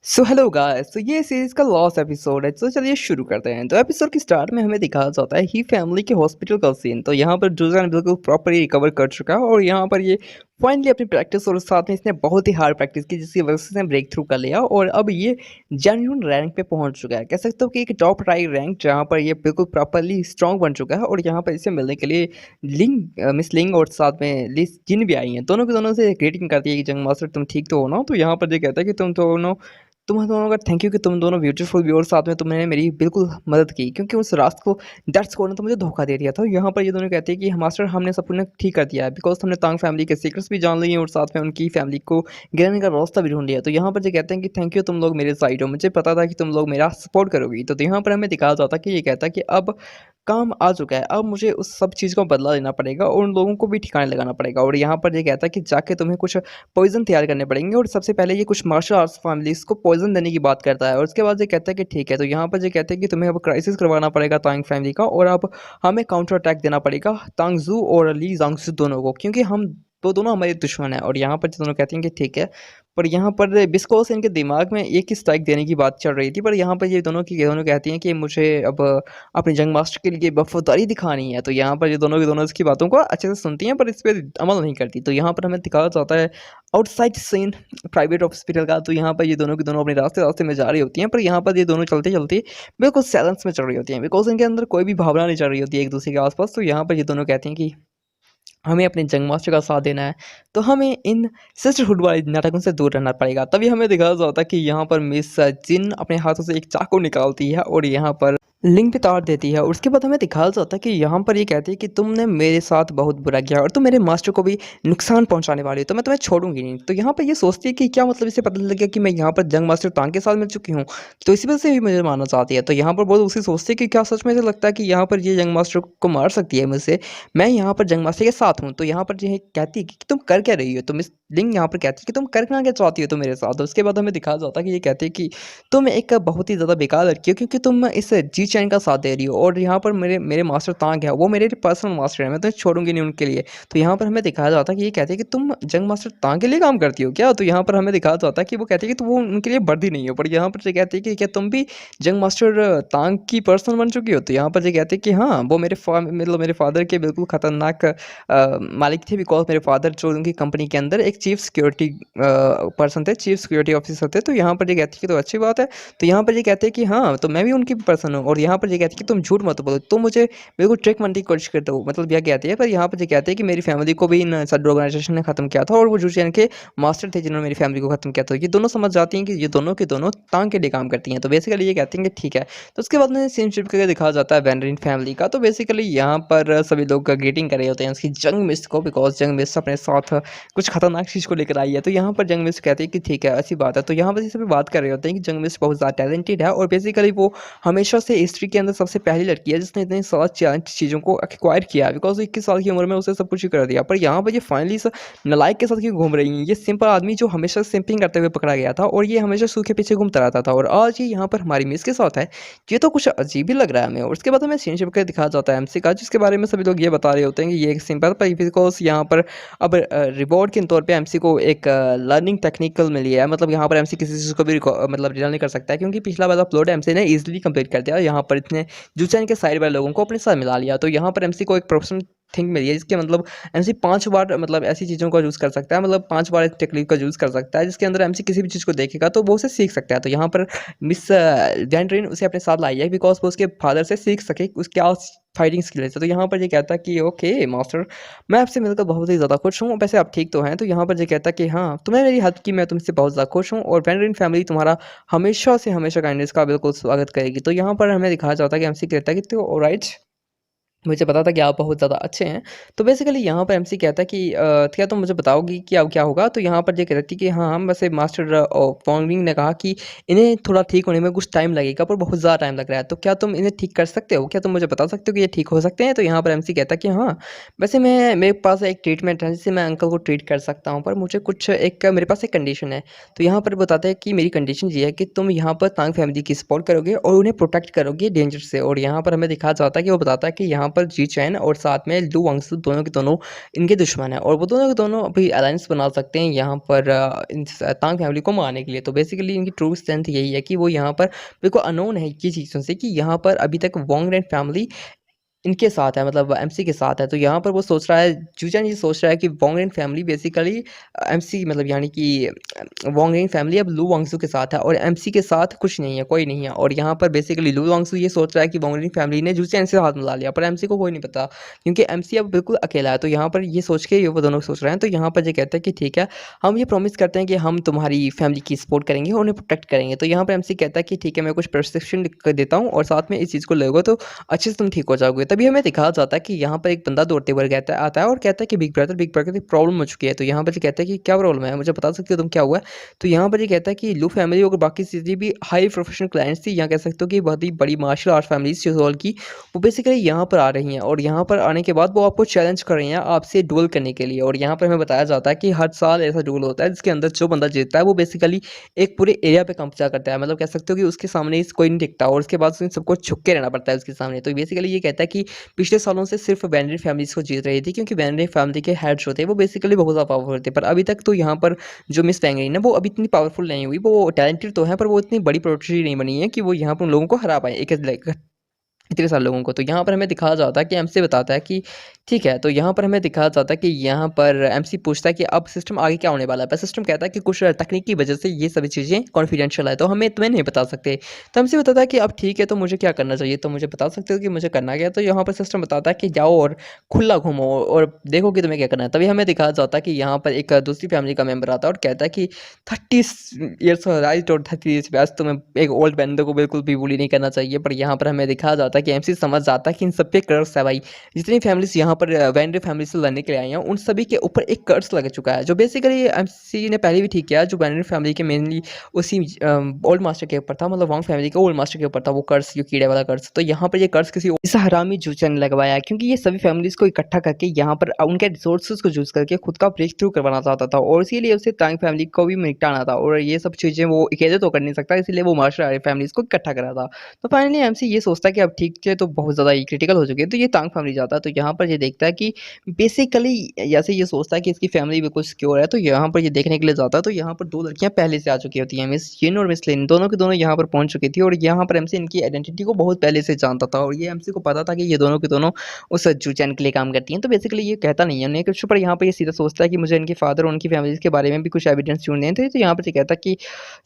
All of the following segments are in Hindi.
So hello guys. तो ये सीरीज का लास्ट एपिसोड है, तो चलिए शुरू करते हैं। तो एपिसोड के स्टार्ट में हमें दिखाया जाता है ही फैमिली के हॉस्पिटल का सीन। तो यहाँ पर जुजन बिल्कुल प्रॉपरली रिकवर कर चुका है और यहाँ पर ये फाइनली अपनी प्रैक्टिस और साथ में इसने बहुत ही हार्ड प्रैक्टिस की, जिसकी वजह से इसने ब्रेक थ्रू कर लिया और अब ये जेन्युइन रैंक पे पहुंच चुका है। कह सकते हो कि एक टॉप राइट रैंक, जहाँ पर ये बिल्कुल प्रॉपरली स्ट्रॉन्ग बन चुका है। और यहाँ पर इसे मिलने के लिए मिस लिंग और साथ में लिस जिन भी आई हैं, दोनों के दोनों से ग्रीटिंग करती है कि जंग मास्टर तुम ठीक तो हो ना। तो यहाँ पर ये कहता है कि तुम दोनों का थैंक यू कि तुम दोनों ब्यूटीफुल भी और साथ में तुमने मेरी बिल्कुल मदद की, क्योंकि उस रात को डैट्स को ने तो मुझे धोखा दे दिया था। यहाँ पर ये दोनों कहते हैं कि मास्टर हमने सब कुछ ठीक कर दिया है, बिकॉज हमने तांग फैमिली के सीक्रेट्स भी जान लिए हैं और साथ में उनकी फैमिली को गिराने का रास्ता भी ढूंढ लिया। तो यहाँ पर ये कहते हैं कि थैंक यू, तुम लोग मेरे साइड हो, मुझे पता था कि तुम लोग मेरा सपोर्ट करोगी। तो यहाँ पर हमें दिखाया जाता है कि ये कहता है कि अब काम आ चुका है, अब मुझे उस सब चीज़ का बदला लेना पड़ेगा और उन लोगों को भी ठिकाने लगाना पड़ेगा। और यहाँ पर ये कहता है कि जाके तुम्हें कुछ पॉइज़न तैयार करने पड़ेंगे और सबसे पहले ये कुछ मार्शल आर्ट्स फैमिलीज़ को पॉइज़न देने की बात करता है। और उसके बाद ये कहता है कि ठीक है। तो यहाँ पर ये कहते हैं कि तुम्हें अब क्राइसिस करवाना पड़ेगा तांग फैमिली का, और अब हमें काउंटर अटैक देना पड़ेगा तांग जू और ली जांगसू दोनों को, क्योंकि हम वो दोनों हमारे दुश्मन हैं। और यहाँ पर ये दोनों कहते हैं कि ठीक है। पर यहाँ पर बिस्कोस इनके दिमाग में एक ही स्ट्राइक देने की बात चल रही थी, पर यहाँ पर ये दोनों कहती हैं कि मुझे अब अपने जंग मास्टर के लिए वफादारी दिखानी है। तो यहाँ पर ये दोनों की दोनों इसकी बातों को अच्छे से सुनती हैं, पर इस पर अमल नहीं करती। तो यहाँ पर हमें दिखाया जाता है आउटसाइड सीन प्राइवेट हॉस्पिटल का। तो यहाँ पर ये दोनों की दोनों अपने रास्ते रास्ते में जा रही होती हैं, पर यहाँ पर ये दोनों चलते चलते बिल्कुल साइलेंस में चल रही होती हैं, बिकॉज इनके अंदर कोई भी भावना नहीं चल रही होती है एक दूसरे के आसपास। तो यहाँ पर ये दोनों कहती हैं कि हमें अपने जंग मास्टर का साथ देना है, तो हमें इन सिस्टरहुड वाले नाटकों से दूर रहना पड़ेगा। तभी हमें दिखाया जाता है कि यहाँ पर मिस जिन अपने हाथों से एक चाकू निकालती है और यहाँ पर लिंक पे तार देती है। और उसके बाद हमें दिखाया जाता है कि यहाँ पर ये कहती है कि तुमने मेरे साथ बहुत बुरा किया और तुम मेरे मास्टर को भी नुकसान पहुंचाने वाली हो, तो मैं तुम्हें छोड़ूंगी नहीं। तो यहाँ पर ये सोचती है कि क्या मतलब, इसे पता लग गया कि मैं यहाँ पर जंग मास्टर तांग के साथ मिल चुकी हूँ, तो इसी वजह से भी मुझे मारना चाहती है। तो यहाँ पर बहुत उसी सोचती है कि क्या सच में ऐसा लगता है कि यहाँ पर ये जंग मास्टर को मार सकती है मुझसे, मैं यहाँ पर जंग मास्टर के साथ हूँ। तो यहाँ पर ये कहती है कि तुम कर क्या रही हो, तुम इस लिंग यहाँ पर कहती है कि तुम करना क्या चाहती हो तुम मेरे साथ। तो उसके बाद हमें दिखाया जाता है कि ये कहती है कि तुम एक बहुत ही ज़्यादा बेकार लड़की हो, क्योंकि तुम इस जी चैन का साथ दे रही हो और यहाँ पर मेरे मेरे मास्टर तांग है, वो मेरे पर्सनल मास्टर है, मैं तुम्हें छोड़ूंगी नहीं उनके लिए। तो यहाँ पर हमें दिखाया जाता है कि ये कहते हैं कि तुम जंग मास्टर तांग के लिए काम करती हो क्या। तो यहाँ पर हमें दिखाया जाता है कि वो कहते हैं कि तुम वो उनके लिए वर्दी नहीं हो। पर यहाँ पर ये कहते हैं कि क्या तुम भी जंग मास्टर तांग की पर्सन बन चुकी हो। तो यहाँ पर ये कहते हैं कि हाँ, वो मतलब मेरे फादर के बिल्कुल खतरनाक मालिक थे, बिकॉज मेरे फादर जो उनकी कंपनी के अंदर एक चीफ सिक्योरिटी पर्सन थे, चीफ सिक्योरिटी ऑफिसर थे। तो यहाँ पर ये कहते हैं कि तो अच्छी बात है। तो यहाँ पर ये कहते हैं कि हाँ, तो मैं भी उनकी पर्सन हूँ। और यहाँ पर ये कहते हैं कि तुम झूठ मत बोलो, तुम मुझे बिल्कुल ट्रिक बनने की कोशिश करते हो, मतलब यह कहते हैं। पर यहाँ पर ये कहते हैं कि मेरी फैमिली को भी इन सदर ऑर्गेनाइजेशन ने खत्म किया था और वो जूशियन के मास्टर थे जिन्होंने मेरी फैमिली को खत्म किया था। ये दोनों समझ जाती हैं कि ये दोनों के दोनों तांग के लिए काम करती हैं। तो बेसिकली ये कहते हैं कि ठीक है। तो उसके बाद में सीन शिफ्ट करके दिखाया जाता है वैनरिन फैमिली का। तो बेसिकली यहाँ पर सभी लोग ग्रीटिंग कर रहे होते हैं उसकी जंग मिस को, बिकॉज जंग मिस अपने साथ कुछ खतरनाक चीज़ को लेकर आई है। तो यहाँ पर जंग मिस कहती है कि ठीक है, अच्छी बात है। तो यहाँ पर ये सभी बात कर रहे होते हैं कि जंग मिस बहुत ज़्यादा टैलेंटेड है और बेसिकली वो हमेशा से हिस्ट्री के अंदर सबसे पहली लड़की है जिसने इतनी सारी चीज़ों को एक्वायर किया, बिकॉज 21 साल की उम्र में उसे सब कुछ ही कर दिया। पर यहाँ पर ये फाइनली इस नालायक के साथ क्यों घूम रही हैं, ये सिंपल आदमी जो हमेशा सिंपिंग करते हुए पकड़ा गया था और ये हमेशा सूखे पीछे घूमता रहता था, और आज ये यहाँ पर हमारी मिस के साथ है। ये तो कुछ अजीब ही लग रहा है हमें। और उसके बाद हमें सीन शिफ्ट करके दिखाया जाता है एमसी का, जिसके बारे में सभी लोग ये बता रहे होते हैं कि ये एक सिंपल, पर बिकॉज यहाँ पर अब रिवॉर्ड के तौर पे एमसी को एक लर्निंग टेक्निकल मिली है। मतलब यहाँ पर एमसी किसी चीज़ को भी मतलब रियल नहीं कर सकता है, क्योंकि पिछला वाला अपलोड एमसी ने इजीली कंप्लीट कर दिया। यहाँ पर इतने जुचैन के साइड वाले लोगों को अपने साथ मिला लिया। तो यहाँ पर एमसी को एक प्रोफेशनल थिंग मिली है, जिसके मतलब एमसी 5 बार मतलब ऐसी चीज़ों का यूज़ कर सकता है, मतलब 5 बार इस टेक्निक का यूज़ कर सकता है, जिसके अंदर एमसी किसी भी चीज़ को देखेगा तो वो उसे सीख सकता है। तो यहाँ पर मिस जैनट्रीन उसे अपने साथ लाई है, बिकॉज वो उसके फादर से सीख सके उसके फाइटिंग स्किल है। तो यहाँ पर ये कहता है कि ओके मास्टर, मैं आपसे मिलकर बहुत ही ज़्यादा खुश हूँ, वैसे आप ठीक तो हैं। तो यहाँ पर ये कहता है कि हाँ, तुमने मेरी हेल्प की, मैं तुमसे बहुत ज़्यादा खुश हूँ और वैनरिन फैमिली तुम्हारा हमेशा से हमेशा काइंडनेस का बिल्कुल स्वागत करेगी। तो यहाँ पर हमें दिखाया जाता है कि एमसी कहता है कि तो ऑलराइट, मुझे पता था कि आप बहुत ज़्यादा अच्छे हैं। तो बेसिकली यहाँ पर एमसी कहता है कि क्या तुम मुझे बताओगी कि अब क्या होगा। तो यहाँ पर ये कहती है कि हाँ, हम वैसे मास्टर फॉन्गिंग ने कहा कि इन्हें थोड़ा ठीक होने में कुछ टाइम लगेगा, पर बहुत ज़्यादा टाइम लग रहा है। तो क्या तुम इन्हें ठीक कर सकते हो, क्या तुम मुझे बता सकते हो कि ये ठीक हो सकते हैं। तो यहाँ पर एमसी कहता है कि हाँ, वैसे मेरे पास एक ट्रीटमेंट है जिससे मैं अंकल को ट्रीट कर सकता हूँ, पर मुझे कुछ एक मेरे पास एक कंडीशन है। तो यहाँ पर बताते हैं कि मेरी कंडीशन ये है कि तुम यहाँ पर तांग फैमिली की सपोर्ट करोगे और उन्हें प्रोटेक्ट करोगे डेंजर से। और यहाँ पर हमें दिखाया जाता है कि वो बताता है कि यहाँ पर जी चैन और साथ में लू वांगसू दोनों के दोनों इनके दुश्मन हैं और वो दोनों के दोनों अभी अलायंस बना सकते हैं यहाँ पर इन तांग फैमिली को मारने के लिए। तो बेसिकली इनकी ट्रू स्ट्रेंथ यही है कि वो यहाँ पर बिल्कुल अननोन है ये चीज़ों से कि यहाँ पर अभी तक वॉन्ग रैन फैमिली इनके साथ है, मतलब एमसी के साथ है। तो यहाँ पर वो सोच रहा है, जूचन ये सोच रहा है कि वॉन्ग फैमिली बेसिकली एमसी मतलब यानी कि वॉन्ग फैमिली अब लू वांगसू के साथ है और एमसी के साथ कुछ नहीं है, कोई नहीं है। और यहाँ पर बेसिकली लू वांगसू ये सोच रहा है कि वॉन्ग फैमिली ने जूचन से हाथ मिला लिया, पर एमसी को कोई नहीं पता क्योंकि एमसी अब बिल्कुल अकेला है। तो यहाँ पर ये सोच के ये वो दोनों सोच रहे हैं। तो यहाँ पर ये कहते हैं कि ठीक है, हम ये प्रॉमिस करते हैं कि हम तुम्हारी फैमिली की सपोर्ट करेंगे और उन्हें प्रोटेक्ट करेंगे। तो यहाँ पर एमसी कहता है कि ठीक है, मैं कुछ प्रिस्क्रिप्शन लिख कर देता हूँ और साथ में इस चीज़ को लोगे तो अच्छे से तुम ठीक हो जाओगे। तभी हमें दिखाया जाता है कि यहाँ पर एक बंदा दौड़ते हुए कहता है आता है और कहता है कि बिग ब्रदर एक प्रॉब्लम हो चुकी है। तो यहाँ पर ये कहता है कि क्या प्रॉब्लम है, मुझे बता सकते हो तुम क्या हुआ है? तो यहाँ पर ये कहता है कि लू फैमिली और बाकी चीज़ें भी हाई प्रोफेशनल क्लाइंट्स थी, यहाँ कह सकते हो कि बहुत ही बड़ी मार्शल आर्ट फैमिलीज सिजोल की, वो बेसिकली यहाँ पर आ रही हैं और यहाँ पर आने के बाद वो आपको चैलेंज कर रही हैं आपसे डुएल करने के लिए। और यहाँ पर हमें बताया जाता है कि हर साल ऐसा डुएल होता है जिसके अंदर जो बंदा जीतता है वो बेसिकली एक पूरे एरिया पे कब्जा करता है, मतलब कह सकते हो कि उसके सामने कोई नहीं दिखता और उसके बाद उसे सबको छुप के रहना पड़ता है उसके सामने। तो बेसिकली ये कहता है कि पिछले सालों से सिर्फ वैनरी फैमिलीज को जीत रही थी क्योंकि वैनरी फैमिली के हेड जो थे वो बेसिकली बहुत ज़्यादा पावरफुल थे। पर अभी तक तो यहाँ पर जो मिस वैंगरी ना वो अभी इतनी पावरफुल नहीं हुई, वो टैलेंटेड तो है पर वो इतनी बड़ी प्रोटेक्टरी नहीं बनी है कि वो यहाँ पर उन लोगों को हरा पाए एक इतने सारे लोगों को। तो यहाँ पर हमें दिखाया जाता है कि एमसी बताता है कि ठीक है, तो यहाँ पर हमें दिखाया जाता है कि यहाँ पर एमसी पूछता है कि अब सिस्टम आगे क्या होने वाला है? पर सिस्टम कहता है कि कुछ तकनीकी वजह से ये सभी चीज़ें कॉन्फिडेंशियल है, तो हमें तुम्हें नहीं बता सकते। तो एमसी बताता है कि अब ठीक है, तो मुझे क्या करना चाहिए? तो मुझे बता सकते हो कि मुझे करना क्या है? तो यहाँ पर सिस्टम बताता है कि जाओ और खुला घूमो और देखो कि तुम्हें क्या करना है। तभी हमें दिखाया जाता है कि यहाँ पर एक दूसरी फैमिली का मेंबर आता है और कहता है कि 30 ईयर्स राइट और 30 ईयर्स बैच तुम्हें एक ओल्ड बंदे को बिल्कुल भी बुली नहीं करना चाहिए। पर यहाँ पर हमें दिखाया जाता है कि एमसी समझ जाता है कि इन सब पे कर्स है भाई। जितनी फैमिलीज यहाँ पर वैनरी फैमिली से लड़ने के लिए आई हैं उन सभी के ऊपर एक कर्स लग चुका है, जो बेसिकली एमसी ने पहले भी ठीक किया, जो वैनरी फैमिली के मेनली उसी ओल्ड मास्टर के ऊपर था, मतलब वांग फैमिली के ओल्ड मास्टर के ऊपर था वो कर्स, जो कीड़े वाला कर्स। तो यहाँ पर ये कर्स किसी इस हरामी जूचर ने लगवाया है क्योंकि ये सभी फैमिलीज को इकट्ठा करके यहाँ पर उनके रिसोर्सेज को यूज करके खुद का ब्रेक थ्रू करवाना चाहता था और इसीलिए उसे तांग फैमिली को भी निपटाना था और ये सब चीज़ें वो अकेले तो कर नहीं सकता, इसलिए वो मार्शल आर्ट फैमिलीज को इकट्ठा करा था। तो फाइनली एमसी ये सोचता है कि अब ठीक है, तो बहुत ज़्यादा ही क्रिटिकल हो चुके हैं, तो ये तांग फैमिली जाता है। तो यहाँ पर ये देखता है कि बेसिकली जैसे ये सोचता है कि इसकी फैमिली बिल्कुल सिक्योर है, तो यहाँ पर ये देखने के लिए जाता है। तो यहाँ पर दो लड़कियाँ पहले से आ चुकी होती हैं, मिस येन और मिस लिन, दोनों के दोनों यहाँ पर पहुँच चुकी थी और यहाँ पर एमसी इनकी आइडेंटिटी को बहुत पहले से जानता था और ये एमसी को पता था कि ये दोनों के दोनों उस जूचैन के लिए काम करती हैं। तो बेसिकली ये कहता नहीं है उन्हें कुछ, पर यहाँ पर ये सीधा सोचता है कि मुझे इनके फादर और उनकी फैमिली के बारे में भी कुछ एविडेंस ढूंढने थे। तो यहाँ पर ये कहता कि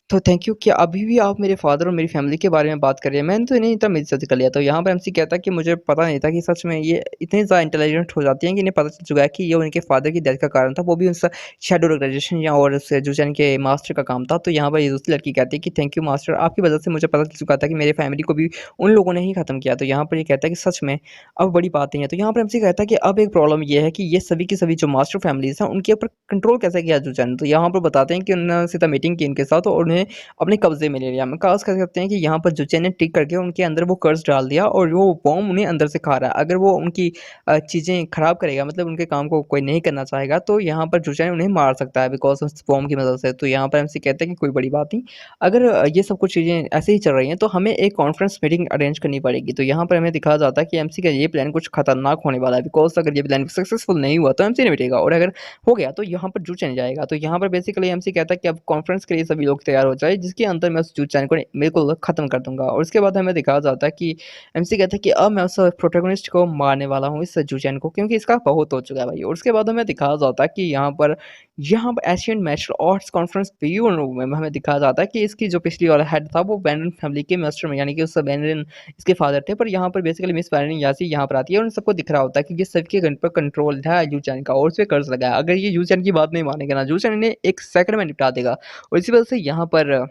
तो थैंक यू, क्या अभी भी आप मेरे फादर और मेरी फैमिली के बारे में बात कर रहे हैं? मैंने तो इन्हें इतना मिसजज कर लिया। तो यहाँ पर एमसी कहता है कि मुझे पता नहीं था कि सच में ये इतने ज़्यादा इंटेलिजेंट हो जाती हैं कि इन्हें पता चल चुका है कि ये उनके फादर की डेथ का कारण था, वो भी उनका शैडो ऑर्गेनाइजेशन या और उस जूचैन के मास्टर का काम था। तो यहाँ पर ये दूसरी लड़की कहती है कि थैंक यू मास्टर, आपकी वजह से मुझे पता चल चुका था कि मेरी फैमिली को भी उन लोगों ने ही खत्म किया। तो यहाँ पर ये कहता है कि सच में अब बड़ी बात नहीं है। तो यहाँ पर एमसी कहता है कि अब एक प्रॉब्लम ये है कि ये सभी की सभी जो मास्टर फैमिलीज हैं उनके ऊपर कंट्रोल कैसे किया जूचैन। तो यहाँ पर बताते हैं कि उन्होंने सीधा मीटिंग की इनके साथ और उन्हें अपने कब्जे में ले लिया। हम खास कर सकते हैं कि यहाँ पर जुचे ने ट्रिक करके उनके अंदर वो कर्स डाल दिया और वो बॉम्ब उन्हें अंदर से खा रहा है। अगर वो उनकी चीज़ें खराब करेगा, मतलब उनके काम को कोई नहीं करना चाहेगा, तो यहाँ पर जुचे उन्हें मार सकता है बिकॉज उस बॉम्ब की मदद से। तो यहाँ पर एमसी कहते हैं कि कोई बड़ी बात नहीं, अगर ये सब कुछ चीज़ें ऐसे ही चल रही हैं तो हमें एक कॉन्फ्रेंस मीटिंग अरेंज करनी पड़ेगी। तो यहाँ पर हमें दिखाया जाता है कि एमसी का ये प्लान कुछ खतरनाक होने वाला है, बिकॉज अगर ये प्लान सक्सेसफुल नहीं हुआ तो एमसी नहीं मिटेगा और अगर हो गया तो यहाँ पर जुचे नहीं जाएगा। तो यहाँ पर बेसिकली एमसी कहता है कि अब कॉन्फ्रेंस के लिए सभी लोग तैयार हो जाए, जिसके अंदर मैं उस जूट चैन को बिल्कुल खत्म कर दूंगा। और उसके बाद हमें दिखाया जाता है कि एमसी कहता है कि अब मैं उस प्रोटैगनिस्ट को मारने वाला हूँ, इस जू चैन को, क्योंकि इसका बहुत हो चुका है भाई। और उसके बाद हमें दिखाया जाता है कि यहाँ पर एशियन मार्शल आर्ट्स कॉन्फ्रेंस में हमें दिखाया जाता है कि इसकी जो पिछली वाला हेड था वो बैनरन फैमिली के मास्टर में, यानी कि उस बैनरन इसके फादर थे। पर यहाँ पर बेसिकली मिस बैनरन यासी यहाँ पर आती है और उन सबको दिख रहा होता है कि ये सबके गन पर कंट्रोल है यू चैन का और उस पर कर्ज लगाया। अगर ये यू चैन की बात नहीं मानेगा ना, यू चैन इन्हें एक सेकंड में निपटा देगा। और इसी वजह से यहाँ पर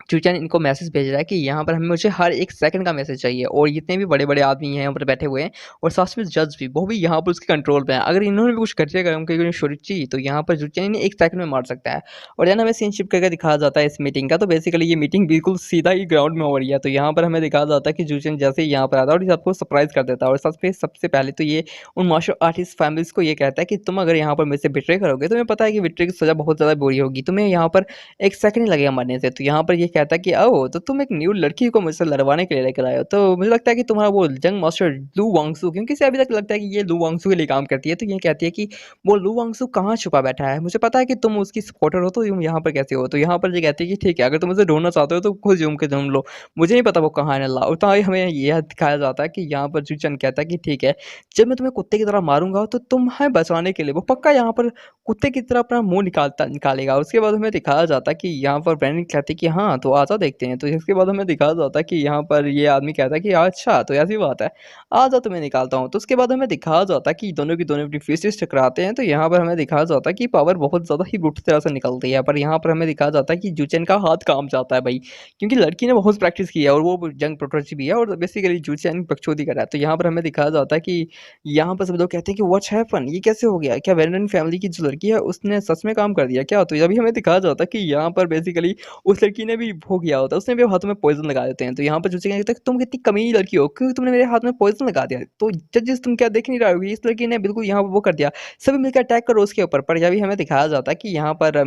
चूचा ने इनको मैसेज भेज रहा है कि यहाँ पर हमें मुझे हर एक सेकंड का मैसेज चाहिए और जितने भी बड़े-बड़े आदमी हैं यहाँ पर बैठे हुए हैं और साथ में जज भी, वो भी यहाँ पर उसके कंट्रोल पे हैं। अगर इन्होंने भी कुछ करेगा उनके शुरुचि, तो यहाँ पर चूचा इन्हें 1 सेकंड में मार सकता है। और देन हमें सीन शिफ्ट करके दिखाया जाता है इस मीटिंग का। तो बेसिकली ये मीटिंग बिल्कुल सीधा ही ग्राउंड में हो रही है। तो यहाँ पर हमें दिखाया जाता है कि जूचन जैसे ही यहाँ पर आता है और ये सबको सरप्राइज़ कर देता है और सबसे पहले तो ये उन मार्शल आर्टिस्ट फैमिलीज़ को ये कहता है कि तुम अगर यहाँ पर मेरे से बिट्रे करोगे, तुम्हें पता है कि बिट्रे की सज़ा बहुत ज़्यादा बुरी होगी। तुम्हें यहाँ पर 1 सेकंड ही लगेगा मरने से। तो यहाँ पर ये कहता है कि ओह! तो तुम एक न्यू लड़की को मुझसे लड़वाने के लिए लेकर आए हो। तो मुझे लगता है कि तुम्हारा वो जंग मास्टर लू वांगसू, क्योंकि इसे अभी तक लगता है कि ये लू वांगसू के लिए काम करती है। तो ये कहती है कि वो लू वांगसू कहाँ छुपा बैठा है? मुझे पता है कि तुम उसकी सपोर्टर हो, तो तुम यहाँ पर कैसे हो? तो यहाँ पर ये कहती है कि ठीक है, अगर तुम उसे ढूँढना चाहते हो तो खुद ढूँढ के ढूँढ लो। मुझे नहीं पता वो कहाँ है नल्ला। और तभी हमें यह दिखाया जाता है कि यहाँ पर जूचन कहता है कि ठीक है, जब मैं तुम्हें कुत्ते की तरह मारूँगा तो तुम्हें बचाने के लिए वो पक्का यहाँ पर कुत्ते की तरह अपना मुँह निकालेगा। उसके बाद हमें दिखाया जाता है कि यहाँ पर ब्रेंडन कहती है कि हाँ, तो आजा देखते हैं। तो इसके बाद हमें दिखाया जाता है कि यहाँ पर ये आदमी कहता है कि अच्छा, तो ऐसी बात है, आजा तुम्हें निकालता हूँ। तो उसके बाद हमें दिखाया जाता है कि दोनों की दोनों अपनी फेसेस टकराते हैं। तो यहाँ पर हमें दिखाया जाता है कि पावर बहुत ज़्यादा ही ब्रूट तरह से निकलती है। पर यहाँ पर हमें दिखाया जाता है कि जूचेन का हाथ काम जाता है भाई, क्योंकि लड़की ने बहुत प्रैक्टिस की है और वो जंग प्रोटोची भी है और बेसिकली जूचेन बकचोदी कर रहा है। तो यहाँ पर हमें दिखाया जाता है कि यहाँ पर सब लोग कहते हैं कि व्हाट्स हैपन, ये कैसे हो गया? क्या वेरन फैमिली की जो लड़की है उसने सच में काम कर दिया क्या? तो अभी हमें दिखाया जाता है कि यहाँ पर बेसिकली उस लड़की ने भी वो किया होता है, उसने भी हाथों में पॉइज़न लगा देते हैं। तो यहाँ पर जूचेन कहता है कि तुम कितनी कमीनी लड़की हो, क्यों तुमने मेरे हाथ में पॉइज़न लगा दिया? तो जजेस तुम क्या देख नहीं रहे हो? इस लड़की ने बिल्कुल यहाँ पर वो कर दिया, सभी मिलकर अटैक करो उसके ऊपर। पर अभी हमें दिखाया जाता है कि यहाँ पर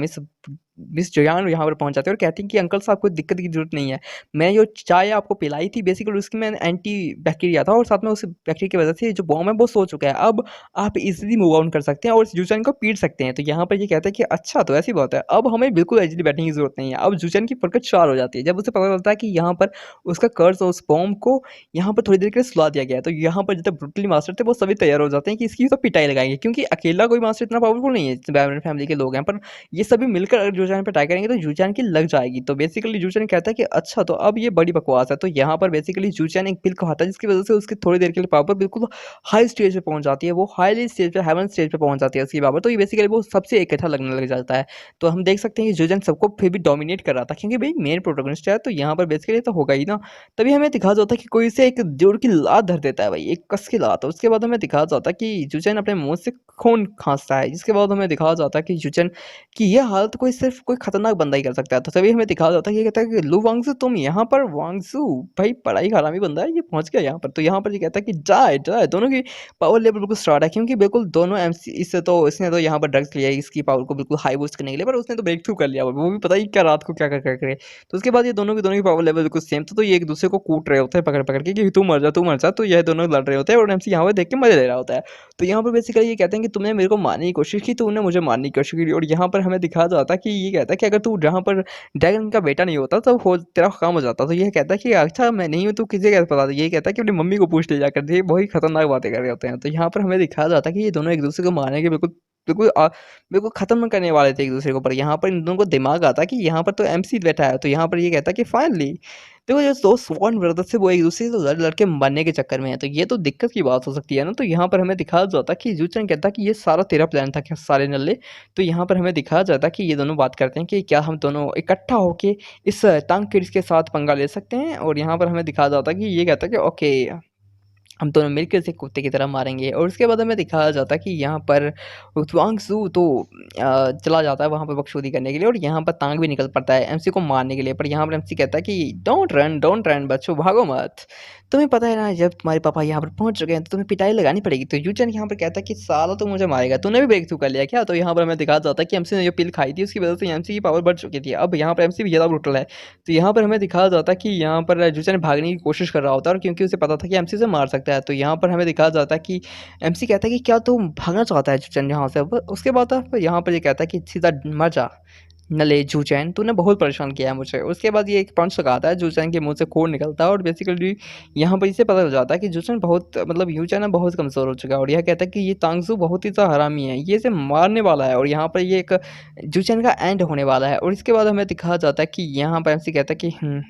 मिस जोयान यहाँ पर पहुँच जाती है और कहती हैं कि अंकल साहब कोई दिक्कत की ज़रूरत नहीं है। मैं जो चाय आपको पिलाई थी बेसिकली उसकी मैंने एंटी बैक्टीरिया था और साथ में उस बैक्टीरिया की वज़ह से जो बॉम्ब है वो सो चुका है। अब आप ईज़िली मूव ऑन कर सकते हैं और इस जूचन को पीट सकते हैं। तो यहाँ पर ये कहता है कि अच्छा, तो ऐसी बात है। अब हमें बिल्कुल ईज़िली बैठने की ज़रूरत नहीं है। अब जूचन की फुर्सत 4 हो जाती है। जब उसे पता चलता है कि यहाँ पर उसका कर्स और उस बॉम्ब को यहाँ पर थोड़ी देर के लिए सुला दिया गया है। तो यहाँ पर जितने ब्रूटली मास्टर थे वो सभी तैयार हो जाते हैं कि इसकी तो पिटाई लगाएँगे, क्योंकि अकेला कोई मास्टर इतना पावरफुल नहीं है, बैरन फैमिली के लोग हैं। पर ये सभी मिलकर अगर जूचान पे अटैक करेंगे तो जूचान की लग जाएगी। तो बेसिकली जूचान कहता है कि अच्छा, तो अब ये बड़ी बकवास है। तो यहाँ पर बेसिकली जूचान एक पिल खाता है जिसकी वज़ह से उसकी थोड़ी देर के लिए पावर बिल्कुल हाई स्टेज पे पहुँच जाती है। वो हाईली स्टेज पे, हेवन स्टेज पे पहुँच जाती है उसकी पावर। तो ये बेसिकली वो सबसे इकट्ठा लगने लग जाता है। तो हम देख सकते हैं कि जूचान सबको फिर भी डोमिनेट कर रहा था, क्योंकि भाई मेन प्रोटैगनिस्ट है तो यहाँ पर बेसिकली तो होगा ही ना। तभी हमें दिखाया जाता है कि कोई इसे एक जोर की लात धर देता है भाई, एक कस की लात। उसके बाद हमें दिखाया जाता है कि जूचान अपने मुँह से खून खाँसता है। जिसके बाद हमें दिखाया जाता है कि जूचान कि ये हालत कोई सिर्फ़ कोई खतरनाक बंदा ही कर सकता है। तो तभी हमें दिखाया जाता है, ये कहता है कि लू वांगज़ू तुम यहाँ पर? वांगज़ू भाई बड़ा ही हरामी बंदा है, ये पहुँच गया यहाँ पर। तो यहाँ पर ये कहता है कि जाए, जाए, दोनों की पावर लेवल बिल्कुल स्टार्ट है, क्योंकि बिल्कुल दोनों एमसी इसने तो यहाँ पर ड्रग्स लिया है इसकी पावर को बिल्कुल हाई बूस्ट करने के लिए, पर उसने तो ब्रेक थ्रू कर लिया, वो भी पता ही क्या रात को क्या कर करे। तो उसके बाद ये दोनों की पावर लेवल बिल्कुल सेम था, तो ये एक-दूसरे को कूट रहे होते हैं पकड़-पकड़ के कि तू मर जा, तू मर जा। तो ये दोनों लड़ रहे होते हैं और एमसी यहाँ पे देख के मज़े ले रहा होता है। तो यहाँ पर बेसिकली ये कहते हैं कि तुमने मेरे को मारने की कोशिश की, तूने मुझे मारने की कोशिश की। और यहाँ पर हमें दिखाया जाता है कि ये कहता है कि अगर तू जहाँ पर ड्रैगन का बेटा नहीं होता तो हो तेरा काम हो जाता। तो ये कहता है कि अच्छा मैं नहीं हूँ, तो किसे कैसे पता था? ये कहता है कि अपनी मम्मी को पूछ ले जाकर। ये बहुत ही खतरनाक बातें कर रहे होते हैं। तो यहाँ पर हमें दिखाया जाता है कि ये दोनों एक-दूसरे को मारने के बिल्कुल बिल्कुल बिल्कुल ख़त्म करने वाले थे एक-दूसरे को। पर यहाँ पर इन दोनों को दिमाग आता है कि यहाँ पर तो एमसी बैठा है। तो यहाँ पर ये कहता है कि फाइनली देखो, जो 2 स्वॉन ब्रदर्स थे वो एक-दूसरे से लड़-लड़ के मरने के चक्कर में हैं, तो ये तो दिक्कत की बात हो सकती है ना। तो यहाँ पर हमें दिखाया जाता है कि ज़ूचेन कहता है कि ये सारा तेरा प्लान था क्या साले नल्ले? तो यहाँ पर हमें दिखाया जाता है कि ये दोनों बात करते हैं कि क्या हम दोनों इकट्ठा होके इस टांग किड्स के साथ पंगा ले सकते हैं? और यहाँ पर हमें दिखाया जाता है कि ये कहता है कि ओके, हम दोनों मिलकर उसे कुत्ते की तरह मारेंगे। और उसके बाद हमें दिखाया जाता है कि यहाँ पर हुआंग-सू तो चला जाता है वहाँ पे बकचोदी करने के लिए और यहाँ पर तांग भी निकल पड़ता है एमसी को मारने के लिए। पर यहाँ पर एमसी कहता है कि डोंट रन बच्चों, भागो मत। तुम्हें पता है ना, जब तुम्हारे पापा यहाँ पर पहुँच चुके हैं तो तुम्हें पिटाई लगानी पड़ेगी। तो यूचन यहाँ पर कहता है कि साला तू मुझे मारेगा, तूने भी ब्रेक थ्रू कर लिया क्या? तो यहाँ पर हमें दिखाया जाता है कि एमसी ने जो पिल खाई थी उसकी वज़ह से एमसी की पावर बढ़ चुकी थी। अब यहाँ पर एमसी भी ज़्यादा ब्रूटल है। तो यहाँ पर हमें दिखाया जाता है कि यहाँ पर यूचन भागने की कोशिश कर रहा होता है, और क्योंकि उसे पता था कि एमसी उसे मार सकता है। तो यहाँ पर हमें दिखाया जाता है कि एमसी कहता है कि क्या तू भागना चाहता है यूचन यहाँ से? अब उसके बाद यहाँ पर ये कहता है कि सीधा मर जा नले जूचैन, तूने बहुत परेशान किया है मुझे। उसके बाद ये एक पंच लगाता है, जूचैन के मुँह से खून निकलता है और बेसिकली यहाँ पर इसे पता चल जाता है कि जूचैन बहुत मतलब यूचैन है बहुत कमज़ोर हो चुका है। और यह कहता है कि ये तांगज़ू बहुत ही ज़्यादा हरामी है, ये इसे मारने वाला है और यहाँ पर ये एक जूचैन का एंड होने वाला है। और इसके बाद हमें दिखाया जाता है कि यहाँ पर एमसी कहता है कि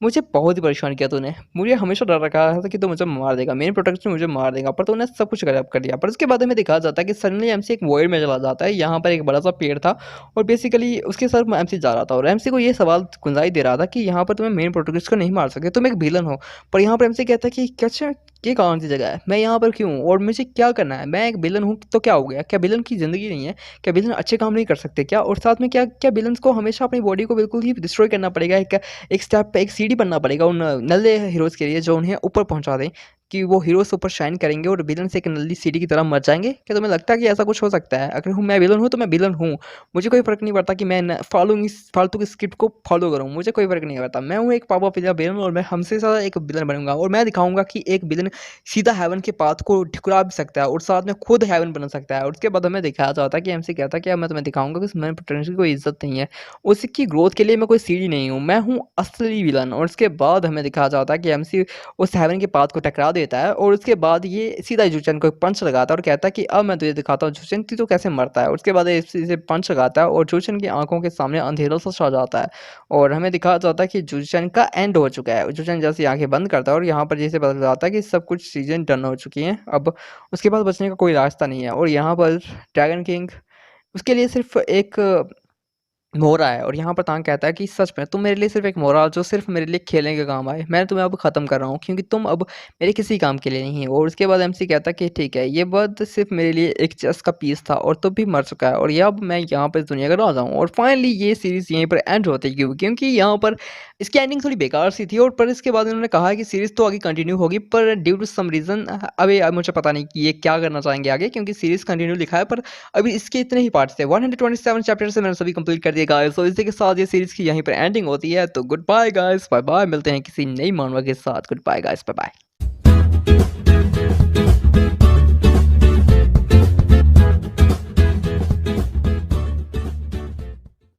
मुझे बहुत ही परेशान किया तूने। मुझे हमेशा डर रखा था कि तू मुझे मार देगा, मेन प्रोटेक्शन मुझे मार देगा, पर तूने सब कुछ गलत कर दिया। पर उसके बाद हमें दिखाया जाता है कि सडनली एमसी एक वॉइड में चला जाता है। यहाँ पर एक बड़ा-सा पेड़ था और बेसिकली उसके साथ एमसी जा रहा था और एमसी को ये सवाल गुंजाई दे रहा था कि यहाँ पर तुम्हें मेन प्रोटेक्टिस्ट को नहीं मार सकते, तुम एक विलन हो। पर यहाँ पर एमसी कहता है कि अच्छा, ये कौन-सी जगह है? मैं यहाँ पर क्यों हूँ और मुझे क्या करना है? मैं एक विलन हूँ तो क्या हो गया? क्या विलन की ज़िंदगी नहीं है? क्या विलन अच्छे काम नहीं कर सकते क्या? और साथ में क्या क्या विलन्स को हमेशा अपनी बॉडी को बिल्कुल ही डिस्ट्रॉय करना पड़ेगा, एक एक स्टेप पे एक सीढ़ी बनना पड़ेगा उन नल्ले हीरोज़ के लिए जो उन्हें ऊपर पहुँचा दें, कि वो हीरो से ऊपर शाइन करेंगे और विलन से एक नल्ली सीढ़ी की तरह मर जाएँगे? क्या तुम्हें लगता है कि ऐसा कुछ हो सकता है? अगर मैं विलन हूँ, तो मैं विलन हूँ। मुझे कोई फ़र्क नहीं पड़ता कि मैं न फालतू की स्क्रिप्ट को फ़ॉलो करूँ, मुझे कोई फ़र्क नहीं पड़ता। मैं हूँ एक पापा पिज़्ज़ा विलन और मैं हमसे ज़्यादा एक विलन बनूँगा और मैं दिखाऊँगा कि एक विलन सीधा हेवन के पाथ को ठुकरा भी सकता है और साथ में खुद हेवन बन सकता है और उसके बाद हमें दिखाया जाता है कि एमसी कहता है कि अब मैं तुम्हें दिखाऊँगा कि इसमें पोटेंशियल की कोई इज़्ज़त नहीं है। उसकी ग्रोथ के लिए मैं कोई सीढ़ी नहीं हूँ, मैं हूँ असली विलन और उसके बाद हमें दिखाया जाता है कि एमसी उस हेवन के पाथ को टकरा देता है और उसके बाद ये सीधा जूचन को एक पंच लगाता है और कहता है कि अब मैं तुझे दिखाता हूँ जूचन कि तू कैसे मरता है। उसके बाद इसे पंच लगाता है और जूचन की आँखों के सामने अंधेरा सा छा जाता है और हमें दिखाया जाता है कि जूचन का एंड हो चुका है। जूचन जैसे ही आँखें बंद करता है और यहाँ पर जैसे पता चलता है कि सब कुछ चीज़ें डन हो चुकी हैं। अब उसके बाद बचने का कोई रास्ता नहीं है और यहाँ पर ड्रैगन किंग उसके लिए सिर्फ़ एक मोहरा है और यहाँ पर तांग कहता है कि सच में तुम मेरे लिए सिर्फ़ एक मोहरा हो जो सिर्फ़ मेरे लिए खेलने के काम आए। मैं तुम्हें अब ख़त्म कर रहा हूँ क्योंकि तुम अब मेरे किसी काम के लिए नहीं हो और उसके बाद एमसी कहता है कि ठीक है, ये बर्ड सिर्फ़ मेरे लिए एक चेस का पीस था और तू भी मर चुका है और ये अब मैं यहाँ पे इस दुनिया का राजा हूँ और फाइनली ये सीरीज़ यहीं पर एंड होती है क्योंकि यहाँ पर इसकी एंडिंग थोड़ी बेकार सी थी और पर इसके बाद इन्होंने कहा कि सीरीज़ तो आगे कंटिन्यू होगी पर ड्यू टू सम रीज़न अभी मुझे पता नहीं कि ये क्या करना चाहेंगे आगे क्योंकि सीरीज़ कंटिन्यू लिखा है पर अभी इसके इतने ही पार्ट्स थे 127 चैप्टर से मैंने सभी कंप्लीट कर दिए गाइस। तो इसी के साथ ये सीरीज़ की यहीं पर एंडिंग होती है। तो goodbye guys, bye bye, मिलते हैं किसी नई मानवा के साथ। Goodbye guys, bye bye.